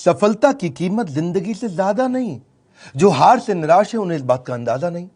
सफलता की कीमत जिंदगी से ज्यादा नहीं। जो हार से निराश है उन्हें इस बात का अंदाजा नहीं।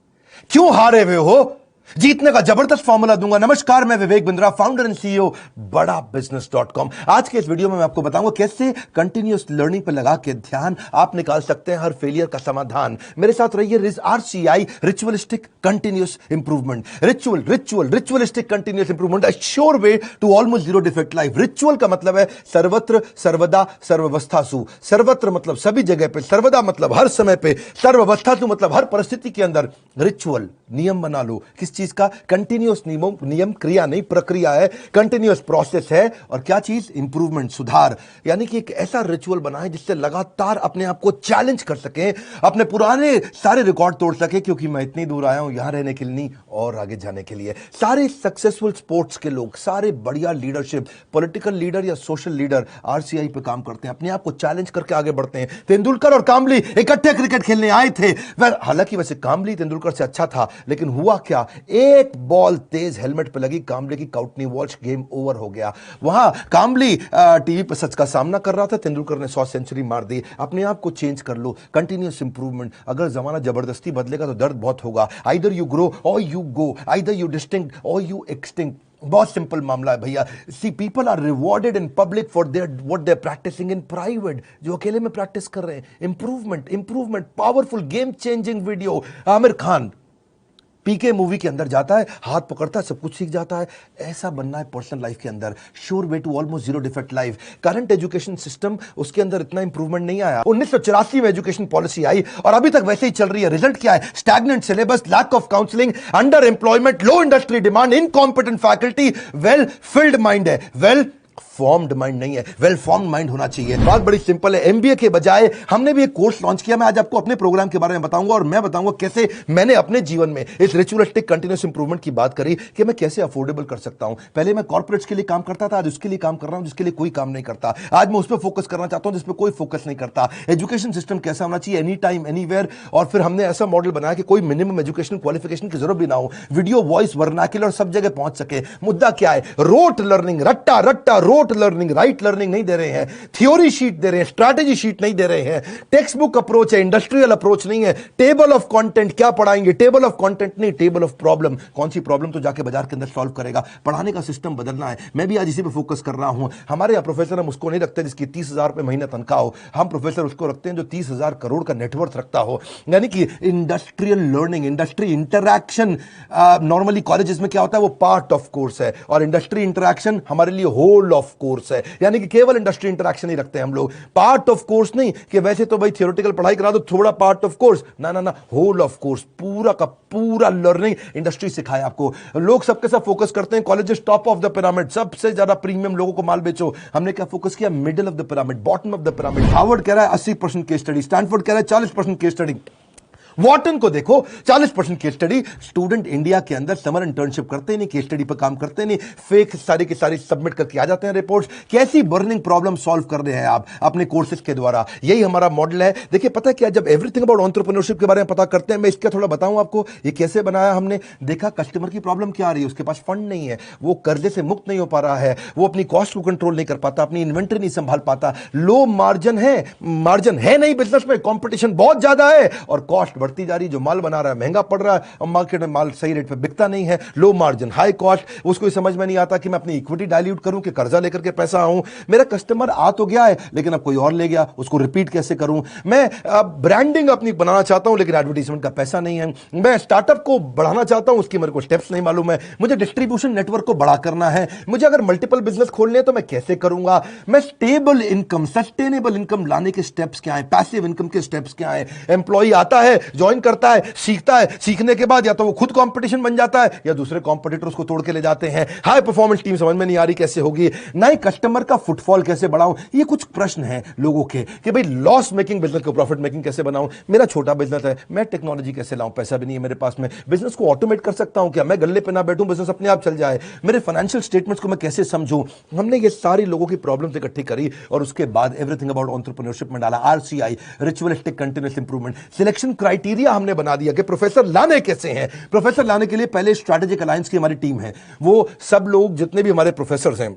क्यों हारे हुए हो? जीतने का जबरदस्त फॉर्मूला दूंगा। नमस्कार, मैं Vivek Bindra, founder and CEO बड़ा बिजनेस.com। आज के इस वीडियो में मैं आपको बताऊंगा कैसे कंटिन्यूअस लर्निंग पर लगा के ध्यान आप निकाल सकते हैं हर फेलियर का समाधान। मेरे साथ रहिए। RCI, ritualistic continuous improvement. Ritualistic continuous improvement, a sure way to almost zero defect life. Ritual का मतलब है सर्वत्र, सर्वदा, सर्वावस्थासु। सर्वत्र मतलब सभी जगह पे, सर्वदा मतलब हर समय पे, सर्वावस्थासु मतलब हर परिस्थिति के अंदर। रिचुअल नियम बना लो। किस चीज का? कंटिन्यूअस नियम क्रिया नहीं, प्रक्रिया है, कंटिन्यूअस प्रोसेस है। और क्या चीज? इंप्रूवमेंट, सुधार। यानी कि एक ऐसा रिचुअल बनाए जिससे लगातार अपने आप को चैलेंज कर सके, अपने पुराने सारे रिकॉर्ड तोड़ सके। क्योंकि मैं इतनी दूर आया हूं यहां रहने के लिए नहीं, और आगे जाने के लिए। सारे सक्सेसफुल स्पोर्ट्स के लोग, सारे बढ़िया लीडरशिप, पॉलिटिकल लीडर या सोशल लीडर RCI पे काम करते हैं, अपने आप को चैलेंज करके आगे बढ़ते हैं। तेंदुलकर और कामली इकट्ठे क्रिकेट खेलने आए थे। हालांकि वैसे कामली तेंदुलकर से अच्छा था, लेकिन हुआ क्या? एक बॉल तेज हेलमेट पे लगी, कामले की काउट नहीं वॉच, गेम ओवर हो गया। वहां कामली टीवी पर सच का सामना कर रहा था, तेंदुलकर ने 100 सेंचुरी मार दी। अपने आप को चेंज कर लो, कंटिन्यूअस इंप्रूवमेंट। अगर जमाना जबरदस्ती बदलेगा तो दर्द बहुत होगा। Either you grow or you go, either you distinct or you extinct. बहुत सिंपल मामला है भैया। See, people are rewarded in public for their what they are practicing in private. जो अकेले में प्रैक्टिस कर रहे हैं, improvement, powerful game changing video. Aamir Khan PK movie के अंदर जाता है, हाथ पकड़ता है, सब कुछ सीख जाता है। ऐसा बनना है पर्सनल लाइफ के अंदर। Sure way to almost zero defect life. Current education system, उसके अंदर इतना इंप्रूवमेंट नहीं आया। 1984 में एजुकेशन पॉलिसी आई और अभी तक वैसे ही चल रही है। रिजल्ट क्या है? Stagnant syllabus, lack of counselling, under employment, low industry demand, incompetent faculty. Well filled mind है, वेल फॉर्म्ड माइंड नहीं है, वेल फॉर्म्ड माइंड होना चाहिए। बात बड़ी सिंपल है। MBA के बजाय हमने भी एक कोर्स लॉन्च किया। मैं आज आपको अपने प्रोग्राम के बारे में बताऊंगा, और मैं बताऊंगा कैसे मैंने अपने जीवन में इस रिचुअलिस्टिक कंटिन्यूअस इंप्रूवमेंट की बात करी कि मैं कैसे अफोर्डेबल कर सकता हूं। पहले मैं कॉर्पोरेट्स के लिए काम करता था, आज उसके लिए काम कर रहा हूं जिसके लिए कोई काम नहीं करता। आज मैं उस पर फोकस करना चाहता हूं जिस पर कोई फोकस नहीं करता। एजुकेशन सिस्टम कैसा होना चाहिए? Any time anywhere. और फिर हमने ऐसा मॉडल बनाया कि कोई मिनिमम एजुकेशन क्वालिफिकेशन की जरूरत भी ना हो। वीडियो, वॉइस, वर्नाक्युलर सब जगह पहुंच सके। मुद्दा क्या है? रोट लर्निंग, रट्टा रोट लर्निंग, राइट लर्निंग नहीं दे रहे हैं। थ्योरी शीट दे रहे हैं, स्ट्रैटेजी शीट नहीं दे रहे हैं। टेक्स्ट बुक अप्रोच है, इंडस्ट्रियल अप्रोच नहीं है। टेबल ऑफ कंटेंट क्या पढ़ाएंगे? टेबल ऑफ कंटेंट नहीं, टेबल ऑफ प्रॉब्लम। कौन सी प्रॉब्लम तो जाके बाजार के अंदर सॉल्व करेगा। पढ़ाने का सिस्टम बदलना है। मैं भी आज इसी पे फोकस कर रहा हूं। हमारे यहाँ प्रोफेसर हम उसको नहीं रखते जिसकी 30,000 रुपए महीने तनख्वाह हो। हम प्रोफेसर उसको रखते हैं जो 30,000 करोड़ का नेटवर्थ रखता हो। यानी कि industrial learning, industry interaction. Normally colleges में क्या होता है? वो पार्ट ऑफ कोर्स है, और इंडस्ट्री इंटरैक्शन हमारे लिए होल ऑफ कोर्स है। यानी कि केवल इंडस्ट्री इंटरैक्शन ही रखते हैं हम लोग, पार्ट ऑफ कोर्स नहीं कि वैसे तो भाई थियोरेटिकल पढ़ाई करा दो, थोड़ा पार्ट ऑफ कोर्स। ना, होल ऑफ कोर्स, पूरा का पूरा लर्निंग इंडस्ट्री सिखाए आपको। लोग सबके सब फोकस करते हैं colleges top of the pyramid, सबसे ज्यादा प्रीमियम लोगों को माल बेचो। हमने क्या फोकस किया? Middle of the pyramid, bottom of the pyramid. Harvard कह रहा है 80% केस स्टडी, स्टैनफोर्ड कह रहा है 40% केस स्टडी। वॉटन को देखो 40% केस स्टडी। स्टूडेंट इंडिया के अंदर समर इंटर्नशिप करते नहीं, केस स्टडी पर काम करते नहीं, फेक सारी की सारी सबमिट करके आ जाते हैं रिपोर्ट्स। कैसी बर्निंग प्रॉब्लम सॉल्व कर रहे हैं आप अपने कोर्सेज के द्वारा? यही हमारा मॉडल है। देखिए पता है क्या, जब एवरीथिंग अबाउट एंटरप्रेन्योरशिप के बारे में पता करते हैं, मैं इसका थोड़ा बताऊं आपको ये कैसे बनाया हमने। देखा कस्टमर की प्रॉब्लम क्या आ रही है, उसके पास फंड नहीं है, वो कर्जे से मुक्त नहीं हो पा रहा है, वो अपनी कॉस्ट को कंट्रोल नहीं कर पाता, अपनी इन्वेंटरी नहीं संभाल पाता, लो मार्जिन है नहीं बिजनेस में, कॉम्पिटिशन बहुत ज्यादा है, और कॉस्ट बढ़ती जा रही, जो माल बना रहा है महंगा पड़ रहा है, और मार्केट में माल सही रेट पे बिकता नहीं है। लो मार्जिन, हाई कॉस्ट, उसको समझ में नहीं आता कि मैं अपनी इक्विटी डाइल्यूट करूं कि कर्जा लेकर के पैसा आऊं। मेरा कस्टमर आ तो गया है लेकिन अब कोई और ले गया, उसको रिपीट कैसे करूं। मैं ब्रांडिंग अपनी बनाना चाहता हूं लेकिन एडवर्टाइजमेंट का पैसा नहीं है। मैं स्टार्टअप को बढ़ाना चाहता हूं, उसकी मेरे को स्टेप्स नहीं मालूम है। मुझे डिस्ट्रीब्यूशन नेटवर्क को बड़ा करना है। मुझे अगर मल्टीपल बिजनेस खोलने हैं तो मैं कैसे करूंगा। मैं स्टेबल इनकम, सस्टेनेबल इनकम लाने के स्टेप्स क्या है, पैसिव इनकम के स्टेप्स क्या है। एम्प्लॉय आता है, ज्वाइन करता है, सीखता है, सीखने के बाद या तो वो खुद कंपटीशन बन जाता है या दूसरे कंपटीटर उसको तोड़ के ले जाते हैं। हाई परफॉर्मेंस टीम समझ में नहीं आ रही कैसे होगी। नए कस्टमर का फुटफॉल कैसे बढ़ाऊं, ये कुछ प्रश्न हैं लोगों के कि भाई लॉस मेकिंग बिजनेस को प्रॉफिट मेकिंग कैसे बनाऊं। मेरा छोटा बिजनेस है, मैं टेक्नोलॉजी कैसे लाऊं, पैसा भी नहीं है मेरे पास में। बिजनेस को ऑटोमेट कर सकता हूं क्या? मैं गल्ले पे ना बैठूं, बिजनेस अपने आप चल जाए। मेरे फाइनेंशियल स्टेटमेंट्स को मैं कैसे समझूं। हमने ये सारी लोगों की प्रॉब्लम्स इकट्ठी करी और उसके बाद एवरीथिंग अबाउट एंटरप्रेन्योरशिप में डाला। RCI, ritualistic continuous improvement. Selection criteria हमने बना दिया कि प्रोफेसर लाने कैसे हैं। प्रोफेसर लाने के लिए पहले स्ट्रैटेजिक अलायंस की हमारी टीम है। वो सब लोग जितने भी हमारे प्रोफेसर हैं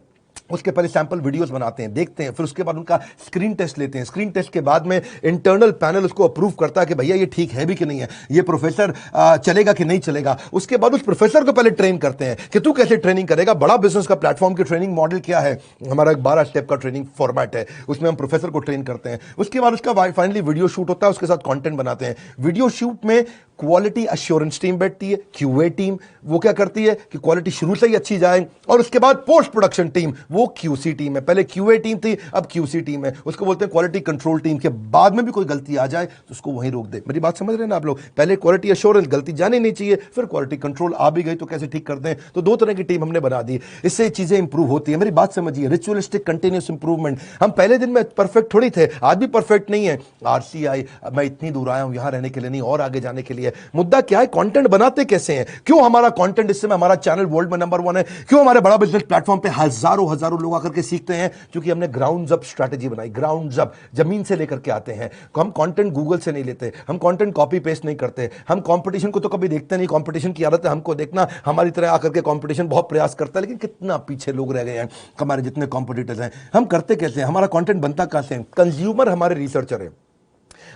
उसके पहले सैंपल वीडियोस बनाते हैं, देखते हैं, फिर उसके बाद उनका स्क्रीन टेस्ट लेते हैं। स्क्रीन टेस्ट के बाद में इंटरनल पैनल उसको अप्रूव करता है कि भैया ये ठीक है भी कि नहीं है, ये प्रोफेसर चलेगा कि नहीं चलेगा। उसके बाद उस प्रोफेसर को पहले ट्रेन करते हैं कि तू कैसे ट्रेनिंग करेगा। बड़ा बिजनेस का प्लेटफॉर्म की ट्रेनिंग मॉडल क्या है, हमारा एक 12 स्टेप का ट्रेनिंग फॉर्मेट है, उसमें हम प्रोफेसर को ट्रेन करते हैं। उसके बाद उसका फाइनली वीडियो शूट होता है, उसके साथ कंटेंट बनाते हैं। वीडियो शूट में क्वालिटी अश्योरेंस टीम बैठती है, क्यूए टीम, वो क्या करती है कि क्वालिटी शुरू से ही अच्छी जाए। और उसके बाद पोस्ट प्रोडक्शन टीम, वो क्यूसी टीम है। पहले क्यूए टीम थी, अब क्यूसी टीम है। उसको बोलते हैं क्वालिटी कंट्रोल टीम। के बाद में भी कोई गलती आ जाए तो उसको वहीं रोक दे। मेरी बात समझ रहे हैं ना आप लोग? पहले क्वालिटी अश्योरेंस, गलती जानी नहीं चाहिए, फिर क्वालिटी कंट्रोल आ भी गई तो कैसे ठीक कर दें। तो दो तरह की टीम हमने बना दी, इससे चीजें इंप्रूव होती है। मेरी बात समझिए, रिचुअलिस्टिक कंटिन्यूस इंप्रूवमेंट। हम पहले दिन में परफेक्ट थोड़ी थे, आज भी परफेक्ट नहीं है। आरसीआई, मैं इतनी दूर आया हूं यहां रहने के लिए नहीं, और आगे जाने के लिए। मुद्दा क्या है, कंटेंट बनाते कैसे हैं? क्यों हमारा कंटेंट, इससे हमारा चैनल वर्ल्ड में नंबर 1 है? क्यों हमारे बड़ा बिजनेस प्लेटफॉर्म पे हजारों लोग आकर के सीखते हैं? क्योंकि हमने ग्राउंड अप स्ट्रेटजी बनाई। ग्राउंड अप, जमीन से लेकर के आते हैं। हम कंटेंट गूगल से नहीं लेते, हम कंटेंट कॉपी पेस्ट नहीं करते, हम कंपटीशन को तो कभी देखते नहीं। कंपटीशन की आदत है हमको देखना, हमारी तरह आकर के कंपटीशन बहुत प्रयास करता है, लेकिन कितना पीछे लोग रह गए हैं हमारे जितने कॉम्पिटिटर्स हैं। हम करते कैसे हैं, हमारा कंटेंट बनता कैसे है? कंज्यूमर हमारे रिसर्चर है।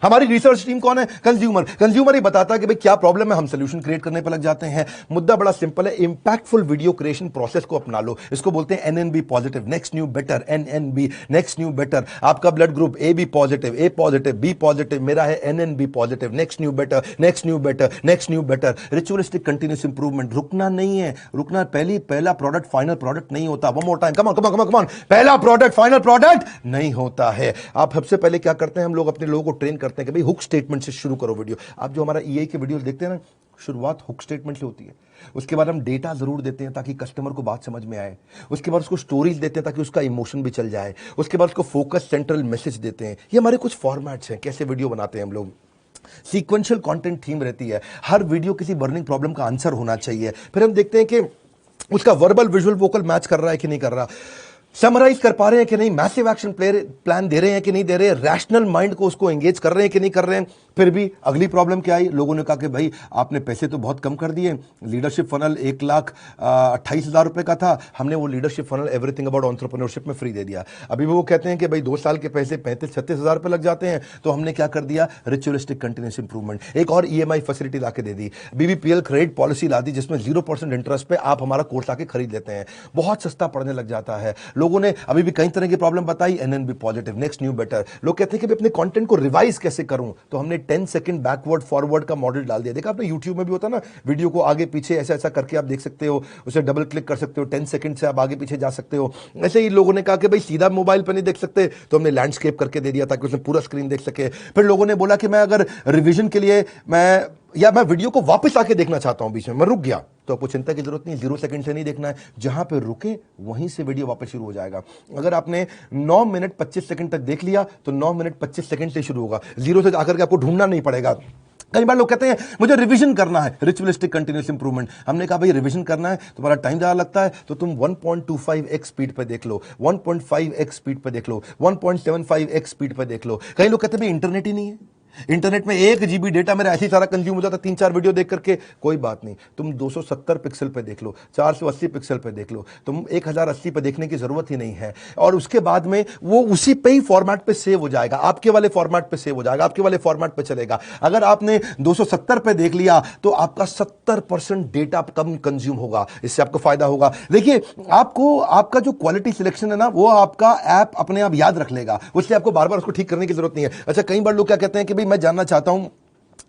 हमारी रिसर्च टीम कौन है? कंज्यूमर। कंज्यूमर ही बताता है कि भाई क्या प्रॉब्लम है, हम सोल्यूशन क्रिएट करने पर लग जाते हैं। मुद्दा बड़ा सिंपल है, इंपैक्टफुल वीडियो क्रिएशन प्रोसेस को अपना लो। इसको बोलते हैं NNB positive, next new better. NNB, next new better. आपका blood group A B positive, A positive, B positive, मेरा है NNB positive. Next new better, next new better, next new better. Ritualistic continuous improvement. रुकना नहीं है, रुकना। पहला product final product नहीं होता। One more time, come on come on come on come on. पहला प्रोडक्ट फाइनल प्रोडक्ट नहीं होता है। आप सबसे पहले क्या करते हैं, हम लोग अपने लोगों को ट्रेन करते हैं कि भाई हुक स्टेटमेंट से शुरू करो वीडियो। आप जो हमारा ईआई के वीडियो देखते हैं ना, शुरुआत हुक स्टेटमेंट से होती है। उसके बाद हम डेटा जरूर देते हैं ताकि कस्टमर को बात समझ में आए। उसके बाद उसको स्टोरीज देते हैं ताकि उसका इमोशन भी चल जाए। उसके बाद उसको फोकस सेंट्रल मैसेज देते हैं। ये हमारे कुछ फॉर्मेट्स हैं कैसे वीडियो बनाते हैं हम लोग। सीक्वेंशियल कंटेंट थीम रहती है, हर वीडियो किसी बर्निंग प्रॉब्लम का आंसर होना चाहिए। फिर हम देखते हैं कि उसका वर्बल विजुअल वोकल मैच कर रहा है कि नहीं कर रहा, समराइज कर पा रहे हैं कि नहीं, मैसिव एक्शन प्लान दे रहे हैं कि नहीं दे रहे, रैशनल माइंड को उसको एंगेज कर रहे हैं कि नहीं कर रहे हैं। फिर भी अगली प्रॉब्लम क्या आई, लोगों ने कहा कि भाई आपने पैसे तो बहुत कम कर दिए। लीडरशिप फनल 1,28,000 रुपए का था, हमने वो leadership funnel everything about entrepreneurship में फ्री दे दिया। अभी भी वो कहते हैं कि भाई 2 साल के पैसे 35-36 हज़ार रुपए लग जाते हैं। तो हमने क्या कर दिया, रिचुअलिस्टिक कंटिन्यूस इंप्रूवमेंट। एक और ईएमआई फैसिलिटी ला के दे दी, बीबीपीएल क्रेडिट पॉलिसी ला दी, जिसमें 0% इंटरेस्ट पे आप हमारा कोर्स आके खरीद लेते हैं। बहुत सस्ता पड़ने लग जाता है। लोगों ने अभी भी कई तरह की प्रॉब्लम बताई, NNB positive, next new better. लोग कहते हैं कि अपने कंटेंट को रिवाइज कैसे करूं, तो हमने 10 सेकंड बैकवर्ड फॉरवर्ड का मॉडल डाल दिया। देखा आपने यूट्यूब में भी होता ना, वीडियो को आगे पीछे ऐसा ऐसा करके आप देख सकते हो, उसे डबल क्लिक कर सकते हो, 10 सेकंड से आप आगे पीछे जा सकते हो। ऐसे ही लोगों ने कहा कि भाई सीधा मोबाइल पर नहीं देख सकते, तो हमने लैंडस्केप करके दे दिया ताकि उसमें पूरा स्क्रीन देख सके। फिर लोगों ने बोला कि मैं अगर रिवीजन के लिए मैं वीडियो को वापस आके देखना चाहता हूं, बीच में मैं रुक गया, तो आपको चिंता की जरूरत नहीं, 0 सेकंड से नहीं देखना है, जहां पे रुके वहीं से वीडियो वापस शुरू हो जाएगा। अगर आपने 9 मिनट 25 सेकंड तक देख लिया तो 9 मिनट 25 सेकंड से शुरू होगा, 0 से आकर के आपको ढूंढना नहीं पड़ेगा। कई बार लोग कहते हैं मुझे रिवीजन करना है, रिचुअलिस्टिक कंटिन्यूस इंप्रूवमेंट। हमने कहा भाई रिवीजन करना है, तुम्हारा टाइम ज्यादा लगता है तो तुम 1.25x स्पीड पे देख लो, 1.5x स्पीड पे देख लो, 1.75x स्पीड पे देख लो। कई लोग कहते हैं भाई इंटरनेट ही नहीं है, इंटरनेट में 1 GB डेटा मेरा ऐसे ही सारा कंज्यूम हो जाता 3-4 वीडियो देख करके। कोई बात नहीं, तुम 270 पिक्सल पे देख लो, 480 पिक्सल पे देख लो, तुम 1080 पे देखने की जरूरत ही नहीं है। और उसके बाद में वो उसी पे ही फॉर्मेट पे सेव हो जाएगा, आपके वाले फॉर्मेट पे सेव हो जाएगा, आपके वाले फॉर्मेट पे चलेगा। अगर आपने 270 पे देख लिया तो आपका 70% डेटा कम कंज्यूम होगा, इससे आपको फायदा होगा। देखिए आपको आपका जो क्वालिटी सिलेक्शन है ना, वो आपका ऐप अपने आप याद रख लेगा, उससे आपको बार बार उसको ठीक करने की जरूरत नहीं है। अच्छा, कई बार लोग क्या कहते हैं कि मैं जानना चाहता हूं,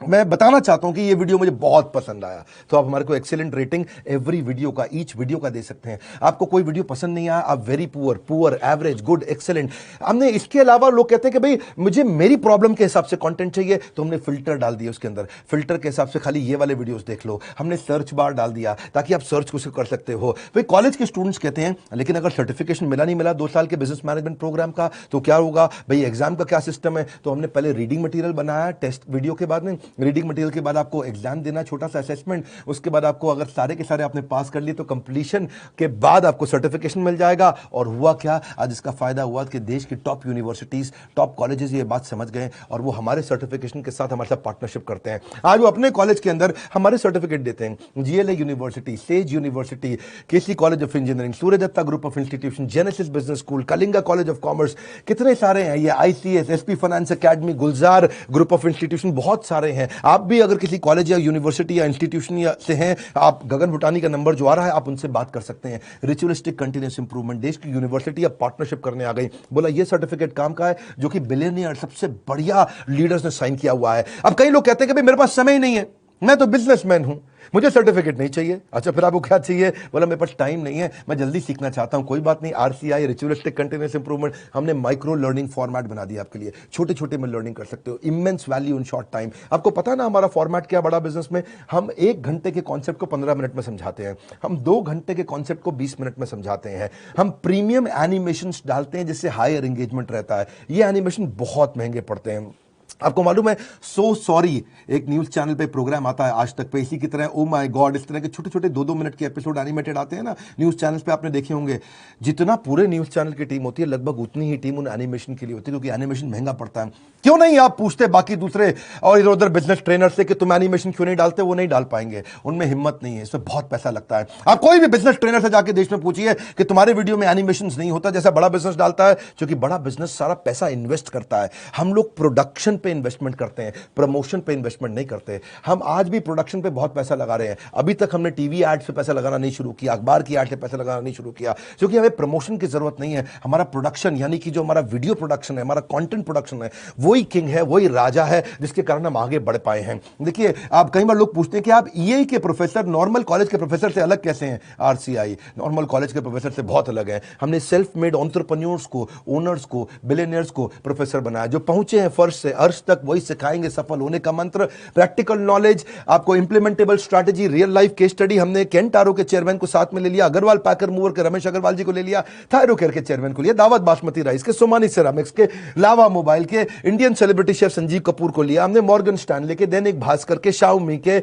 मैं बताना चाहता हूं कि ये वीडियो मुझे बहुत पसंद आया, तो आप हमारे को एक्सीलेंट रेटिंग एवरी वीडियो का, ईच वीडियो का दे सकते हैं। आपको कोई वीडियो पसंद नहीं आया, आप very poor, poor, average, good, excellent. हमने इसके अलावा लोग कहते हैं कि भाई मुझे मेरी प्रॉब्लम के हिसाब से कंटेंट चाहिए, तो हमने फिल्टर डाल दिया उसके अंदर, फिल्टर के हिसाब से खाली ये वाले वीडियोस देख लो। हमने सर्च बार डाल दिया ताकि आप सर्च कुछ कर सकते हो। भाई कॉलेज के स्टूडेंट्स कहते हैं लेकिन अगर सर्टिफिकेशन मिला नहीं मिला 2 साल के बिजनेस मैनेजमेंट प्रोग्राम का, तो क्या होगा भाई, एग्जाम का क्या सिस्टम है। तो हमने पहले रीडिंग मटेरियल बनाया टेस्ट वीडियो के बाद में, रीडिंग मटेरियल के बाद आपको एग्जाम देना, छोटा सा असेसमेंट, उसके बाद आपको अगर सारे के सारे आपने पास कर लिए तो कंप्लीशन के बाद आपको सर्टिफिकेशन मिल जाएगा। और हुआ क्या, आज इसका फायदा हुआ कि देश की टॉप यूनिवर्सिटीज, टॉप कॉलेजेस ये बात समझ गए और वो हमारे सर्टिफिकेशन के साथ हमारे साथ पार्टनरशिप करते हैं। आज वो अपने कॉलेज के अंदर हमारे सर्टिफिकेट देते हैं। GLA university, Sage university, KC college of engineering, Surya Datta group of institution, Genesis business school, Kalinga college of commerce, कितने सारे हैं ये, ICS, SP finance academy, Gulzar group of institution, बहुत सारे हैं। आप भी अगर किसी कॉलेज या यूनिवर्सिटी या इंस्टीट्यूशन से हैं, आप गगन भुटानी का नंबर जो आ रहा है आप उनसे बात कर सकते हैं। रिचुअलिस्टिक कंटिन्यूअस इंप्रूवमेंट, देश की यूनिवर्सिटी अब पार्टनरशिप करने आ गई। बोला ये सर्टिफिकेट काम का है जो कि बिलियनियर सबसे बढ़िया लीडर्स ने साइन किया हुआ है। अब कई लोग कहते हैं कि भाई मेरे पास समय ही नहीं है, मैं तो बिजनेसमैन हूं, मुझे सर्टिफिकेट नहीं चाहिए। अच्छा फिर आपको क्या चाहिए? बोला मेरे पास टाइम नहीं है, मैं जल्दी सीखना चाहता हूं। कोई बात नहीं, आरसीआई, रिचुअलिस्टिक कंटिन्यूअस इंप्रूवमेंट, हमने माइक्रो लर्निंग फॉर्मेट बना दिया आपके लिए। छोटे छोटे में लर्निंग कर सकते हो, immense value in short time. आपको पता है ना हमारा फॉर्मेट क्या बड़ा बिजनेस में, हम 1 घंटे के कॉन्सेप्ट को 15 मिनट में समझाते हैं, हम 2 घंटे के कॉन्सेप्ट को 20 मिनट में समझाते हैं, हम प्रीमियम एनिमेशन डालते हैं जिससे हायर एंगेजमेंट रहता है। ये एनिमेशन बहुत महंगे पड़ते हैं। आपको मालूम है, सो सॉरी एक न्यूज चैनल पे प्रोग्राम आता है आज तक पे, इसी की तरह ओ माय गॉड, इस तरह के छोटे छोटे 2-2 मिनट के एपिसोड एनिमेटेड आते हैं ना न्यूज चैनल्स पे, आपने देखे होंगे। जितना पूरे न्यूज चैनल की टीम होती है लगभग उतनी ही टीम उन एनिमेशन के लिए होती है, क्योंकि एनिमेशन महंगा पड़ता है। क्यों नहीं आप पूछते बाकी दूसरे और इधर उधर बिजनेस ट्रेनर से कि तुम एनिमेशन क्यों नहीं डालते? वो नहीं डाल पाएंगे, उनमें हिम्मत नहीं है, इसमें बहुत पैसा लगता है। आप कोई भी बिजनेस ट्रेनर से जाके देश में पूछिए कि तुम्हारे वीडियो में एनिमेशन नहीं होता जैसा बड़ा बिजनेस डालता है, क्योंकि बड़ा बिजनेस सारा पैसा इन्वेस्ट करता है। हम लोग प्रोडक्शन पे इन्वेस्टमेंट करते हैं, प्रमोशन पे इन्वेस्टमेंट नहीं करते। हम आज भी प्रोडक्शन पे बहुत पैसा लगा रहे हैं। अभी तक हमने टीवी एड से पैसा लगाना नहीं शुरू किया, अखबार की एड से पैसा लगाना नहीं शुरू किया, क्योंकि हमें प्रमोशन की जरूरत नहीं है। हमारा प्रोडक्शन यानी कि जो हमारा वीडियो प्रोडक्शन है, हमारा कंटेंट प्रोडक्शन है, वही किंग है, वही राजा है, जिसके कारण हम आगे बढ़ पाए हैं। देखिए, आप कई बार लोग पूछते हैं कि आप ईए के प्रोफेसर नॉर्मल कॉलेज के प्रोफेसर से अलग कैसे हैं? आरसीआई नॉर्मल कॉलेज के प्रोफेसर से बहुत अलग है। हमने सेल्फ मेड एंटरप्रेन्योर्स को, ओनर्स को, बिलियनियर्स को प्रोफेसर बनाया, जो पहुंचे हैं फर्श से अर्श तक, वही सिखाएंगे सफल होने का मंत्र। प्रैक्टिकल नॉलेज, आपको implementable strategy, real life case study. हमने केंटारो के चेयरमैन को साथ में ले लिया, अग्रवाल पैकर मूवर के रमेश अग्रवाल जी को ले लिया, थायरोकेयर के चेयरमैन को लिया, दावत बासमती राइस के, सोमानी सिरामिक्स के, लावा मोबाइल के, Indian celebrity chef Sanjeev Kapoor को लिया हमने, मॉर्गन स्टैनले के, दैनिक भास्कर के, शाओमी के,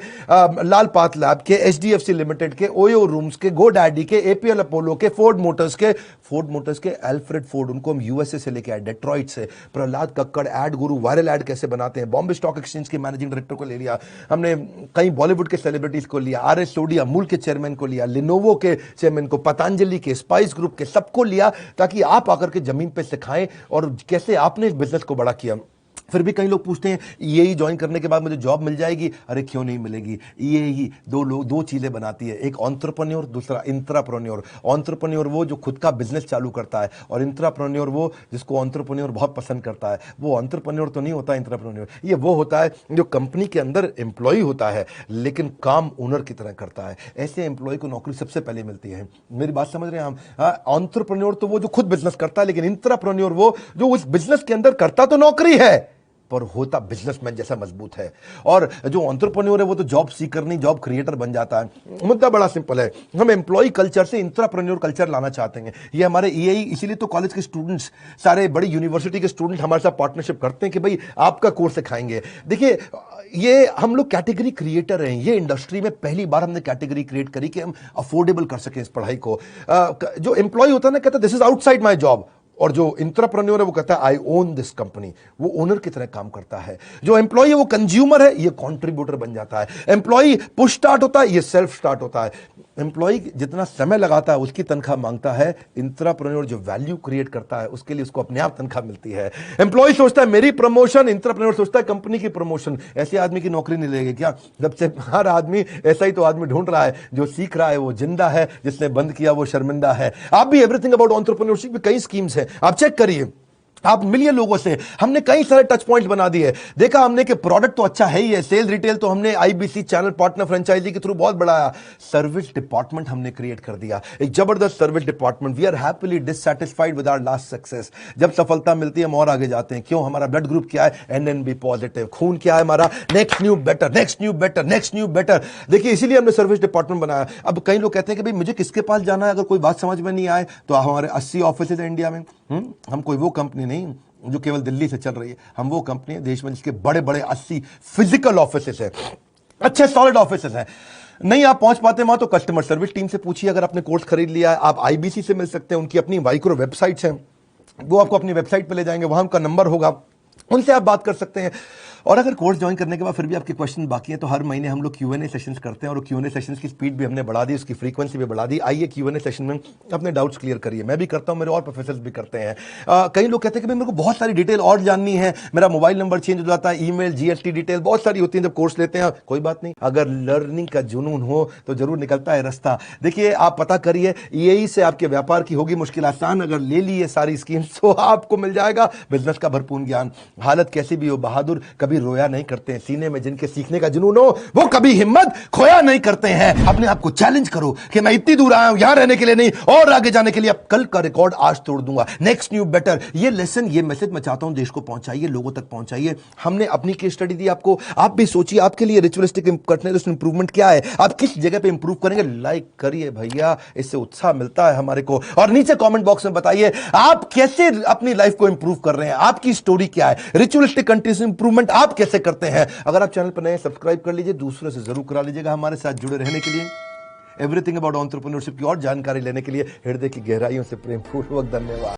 लाल पात लैब के, एचडीएफसी लिमिटेड के, ओयो रूम्स के, गो डैडी के, एपीएल अपोलो के, फोर्ड मोटर्स के एल्फ्रेड फोर्ड, उनको हम यूएसए से लेके आए, डेट्रॉइट से। प्रहलाद कक्कड़, एड गुरु, वायरल एड कैसे बनाते हैं, बॉम्बे स्टॉक एक्सचेंज के मैनेजिंग डायरेक्टर को ले लिया हमने, कई बॉलीवुड के सेलिब्रिटीज को लिया, आरएस सोडी अमूल के चेयरमैन को लिया, लिनोवो के चेयरमैन को, पतंजलि के, स्पाइस ग्रुप के, सबको लिया ताकि आप आकर के जमीन पे सिखाएं और कैसे आपने इस बिजनेस को बड़ा किया। फिर भी कई लोग पूछते हैं ईएई ज्वाइन करने के बाद मुझे जॉब मिल जाएगी? अरे क्यों नहीं मिलेगी। ईएई दो चीजें बनाती है, एक एंटरप्रेन्योर, दूसरा इंट्राप्रेन्योर। एंटरप्रेन्योर वो जो खुद का बिजनेस चालू करता है, और इंट्राप्रेन्योर वो जिसको एंटरप्रेन्योर बहुत पसंद करता है। वो एंटरप्रेन्योर तो नहीं होता इंट्राप्रेन्योर, ये वो होता है जो कंपनी के अंदर एम्प्लॉय होता है लेकिन काम ओनर की तरह करता है। ऐसे एम्प्लॉय को नौकरी सबसे पहले मिलती है। मेरी बात समझ रहे हैं हम? एंटरप्रेन्योर तो वो जो खुद बिजनेस करता है, लेकिन इंट्राप्रेन्योर वो जो उस बिजनेस के अंदर करता तो नौकरी है पर होता बिजनेसमैन जैसा मजबूत है। और जो एंटरप्रेन्योर है वो तो जॉब सीकर नहीं, जॉब क्रिएटर बन जाता है। मुद्दा बड़ा सिंपल है, हम एम्प्लॉय कल्चर से इंट्राप्रेन्योर कल्चर लाना चाहते हैं। ये हमारे ईएई, इसीलिए तो कॉलेज के स्टूडेंट्स, सारे बड़ी यूनिवर्सिटी के स्टूडेंट हमारे साथ पार्टनरशिप करते हैं कि भाई आपका कोर्स सिखाएंगे। देखिए, ये हम लोग कैटेगरी क्रिएटर हैं। ये इंडस्ट्री में पहली बार हमने कैटेगरी क्रिएट करी कि हम अफोर्डेबल कर सकें इस पढ़ाई को। जो एम्प्लॉय होता है ना, कहता है this is outside my job, और जो इंट्राप्रेन्योर है वो कहता है आई ओन दिस कंपनी, वो ओनर की तरह काम करता है। जो एम्प्लॉय है वो कंज्यूमर है, ये कंट्रीब्यूटर बन जाता है। एम्प्लॉय पुश स्टार्ट होता है, ये सेल्फ स्टार्ट होता है। एम्प्लॉय जितना समय लगाता है उसकी तनख्वाह मांगता है, इंट्राप्रेन्योर जो वैल्यू क्रिएट करता है उसके लिए उसको अपने आप तनख्वाह मिलती है। एम्प्लॉय सोचता है मेरी प्रमोशन, इंट्राप्रेन्योर सोचता है कंपनी की प्रमोशन। ऐसे आदमी की नौकरी नहीं लगेगी क्या? जब से हर आदमी ऐसा ही तो आदमी ढूंढ रहा है, जो सीख रहा है वो जिंदा है, जिसने बंद किया वो शर्मिंदा है। आप भी एवरीथिंग अबाउट एंटरप्रेन्योरशिप में कई स्कीम्स है, आप चेक करिए। आप मिलियन लोगों से हमने कई सारे टच पॉइंट बना दिए। देखा हमने कि प्रोडक्ट तो अच्छा है ही है, सेल रिटेल तो हमने आईबीसी चैनल पार्टनर फ्रेंचाइजी के थ्रू बहुत बढ़ाया। सर्विस डिपार्टमेंट हमने क्रिएट कर दिया, एक जबरदस्त service department. We are happily dissatisfied with our last success. जब सफलता मिलती है हम और आगे जाते हैं। क्यों? हमारा ब्लड ग्रुप क्या है? NNB positive. खून क्या है हमारा? Next new better, next new better, next new better. देखिए, इसीलिए हमने सर्विस डिपार्टमेंट बनाया। अब कई लोग कहते हैं कि भाई मुझे किसके पास जाना है अगर कोई बात समझ में नहीं आए? तो हमारे 80 ऑफिस है इंडिया में। हम कोई वो कंपनी नहीं जो केवल दिल्ली से चल रही है। हम वो कंपनी है देश में जिसके बड़े बड़े 80 फिजिकल ऑफिसेस हैं, अच्छे सॉलिड ऑफिसेस हैं। नहीं आप पहुंच पाते वहां तो कस्टमर सर्विस टीम से पूछिए। अगर आपने कोर्स खरीद लिया है, आप आईबीसी से मिल सकते हैं, उनकी अपनी माइक्रो वेबसाइट्स हैं, वो आपको अपनी वेबसाइट पे ले जाएंगे, वहां उनका नंबर होगा, उनसे आप बात कर सकते हैं। और अगर कोर्स ज्वाइन करने के बाद फिर भी आपके क्वेश्चन बाकी हैं तो हर महीने हम लोग Q&A सेशंस करते हैं, और Q&A सेशंस की स्पीड भी हमने बढ़ा दी, उसकी फ्रीक्वेंसी भी बढ़ा दी। आइए Q&A सेशन में अपने डाउट्स क्लियर करिए। मैं भी करता हूं, मेरे और प्रोफेसर्स भी करते हैं। कई लोग कहते हैं कि भाई मेरे को बहुत सारी डिटेल और जाननी है, मेरा मोबाइल नंबर चेंज हो जाता है, ईमेल, जीएसटी डिटेल बहुत सारी होती है जब कोर्स लेते हैं। कोई बात नहीं, अगर लर्निंग का जुनून हो तो जरूर निकलता है रास्ता। देखिए आप पता करिए, यही से आपके व्यापार की होगी मुश्किल आसान। अगर ले ली है सारी स्कीम्स तो आपको मिल जाएगा बिजनेस का भरपूर ज्ञान। हालत कैसी भी हो, बहादुर कभी रोया नहीं करते हैं। सीने में जिनके सीखने का जुनून हो वो कभी हिम्मत खोया नहीं करते हैं। अपने आप को चैलेंज करो कि मैं इतनी दूर आया हूं यहां रहने के लिए नहीं, और आगे जाने के लिए। अब कल का रिकॉर्ड आज तोड़ दूंगा, नेक्स्ट न्यू बेटर। ये लेसन, ये मैसेज मैं चाहता हूं देश को पहुंचाइए, लोगों तक पहुंचाइए। हमने अपनी केस स्टडी दी आपको, आप भी सोचिए आपके लिए रिचुअलिस्टिक कंटिन्यूअस इंप्रूवमेंट क्या है, आप किस जगह पे इंप्रूव करेंगे। लाइक करिए भैया, इससे उत्साह मिलता है हमारे को। और नीचे कमेंट बॉक्स में बताइए आप कैसे अपनी लाइफ को इंप्रूव कर रहे हैं, आपकी स्टोरी क्या है, रिचुअलिस्टिक कंटिन्यूअस इंप्रूवमेंट आप कैसे करते हैं। अगर आप चैनल पर नए, सब्सक्राइब कर लीजिए, दूसरों से जरूर करा लीजिएगा हमारे साथ जुड़े रहने के लिए। एवरीथिंग अबाउट एंटरप्रेन्योरशिप की और जानकारी लेने के लिए हृदय की गहराइयों से प्रेमपूर्वक धन्यवाद।